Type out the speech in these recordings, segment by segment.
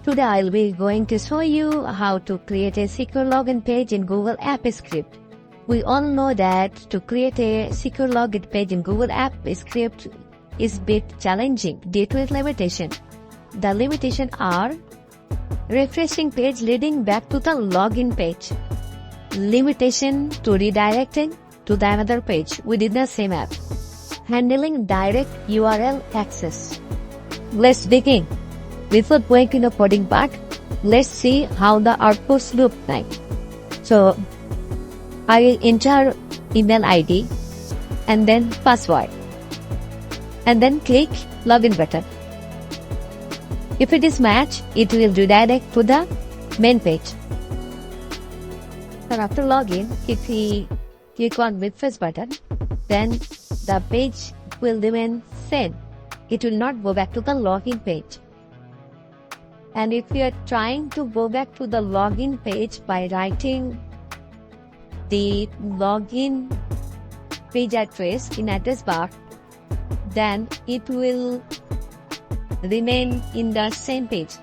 Today I'll be going to show you how to create a secure login page in Google App Script. We all know that to create a secure login page in Google App Script is a bit challenging due to its limitation. The limitations are refreshing page leading back to the login page, limitation to redirecting to the another page within the same app, handling direct URL access. Let's begin. Before going to the coding part, let's see how the outputs look like. So, I will enter email ID and then password and then click login button. If it is matched, it will redirect to the main page. So after login, if we click on refresh button, then the page will remain same. It will not go back to the login page. And if you are trying to go back to the login page by writing the login page address in address bar, then it will remain in the same page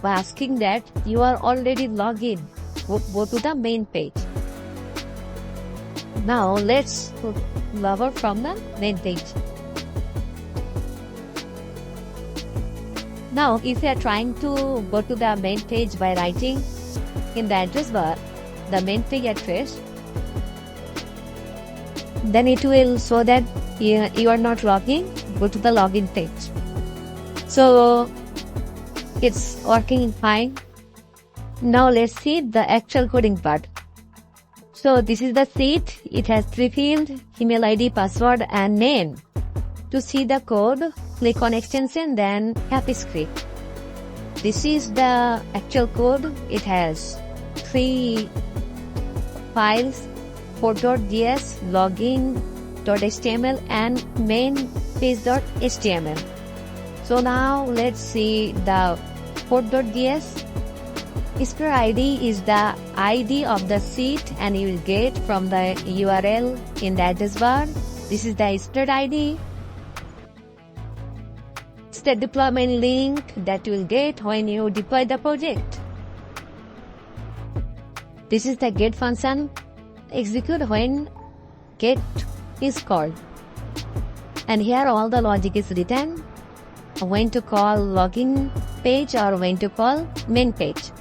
by asking that you are already logged in. Go to the main page. Now let's log out from the main page. Now if you are trying to go to the main page by writing in the address bar the main page address, then it will show that you are not logging. Go to the login page. So it's working fine. Now let's see the actual coding part. So this is the sheet. It has 3 fields: email ID, password and name. To see the code, click on extension, then App Script. This is the actual code. It has 3 files: code.js, login.html and main page.html. So now let's see the code.js. Spread ID is the ID of the sheet and you will get from the URL in the address bar. This is the spread ID. It's the deployment link that you will get when you deploy the project. This is the get function. Execute when get is called. And here all the logic is written. When to call login page or when to call main page.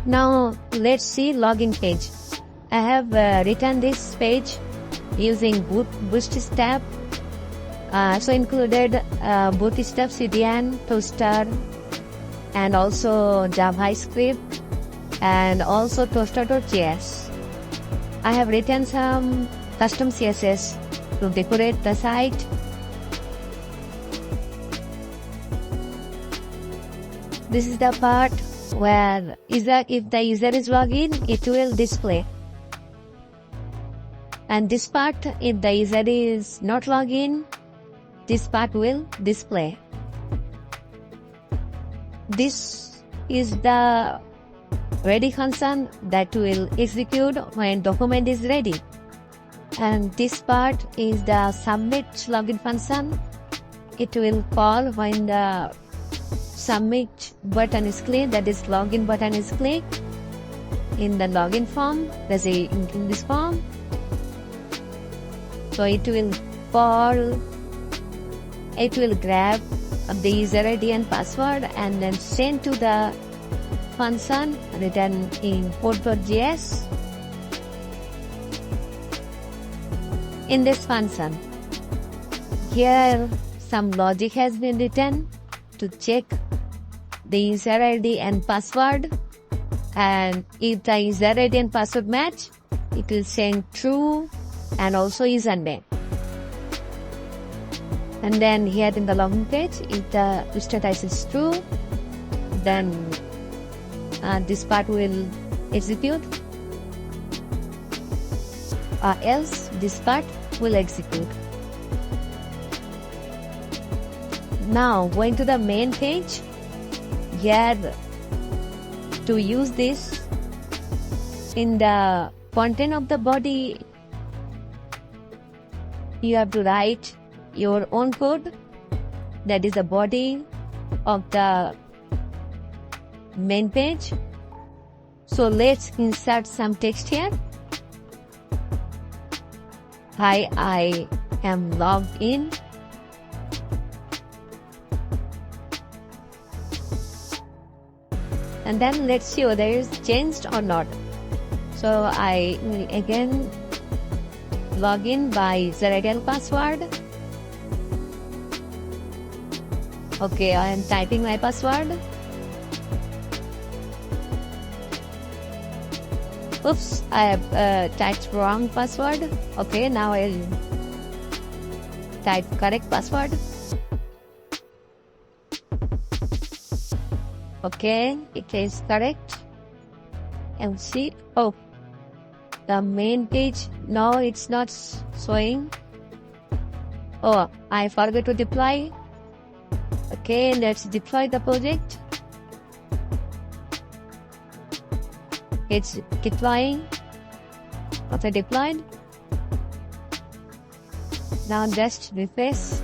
Now let's see login page. I have written this page using Bootstrap. So included Bootstrap CDN, Toaster and also JavaScript and also Toaster.js. I have written some custom CSS to decorate the site. This is the part where if the user is logged in, it will display. And this part, if the user is not logged in, this part will display. This is the ready function that will execute when document is ready. And this part is the submit login function. It will call when the submit button is clicked, that is login button is clicked in the login form, let's say in this form. So it will call, it will grab the user ID and password and then send to the function written in code.js. In this function, here some logic has been written to check the user ID and password, and if the user ID and password match, it will send true and also username. And then here in the login page, if the status is true, then this part will execute, or else this part will execute. Now going to the main page, here to use this in the content of the body, you have to write your own code, that is the body of the main page. So let's insert some text here. Hi, I am logged in. And then let's see whether it's changed or not. So I will again log in by the ideal password. Okay, I am typing my password. Oops, I have typed wrong password. Okay, now I'll type correct password. Okay, it is correct. And see, oh, the main page, no, it's not showing. Oh, I forgot to deploy. Okay, let's deploy the project. It's deploying. Okay, deployed. Now just refresh.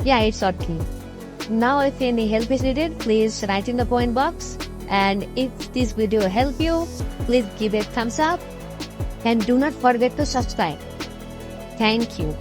Yeah, it's working. Now if any help is needed, please write in the comment box. And if this video helped you, please give a thumbs up. And do not forget to subscribe. Thank you.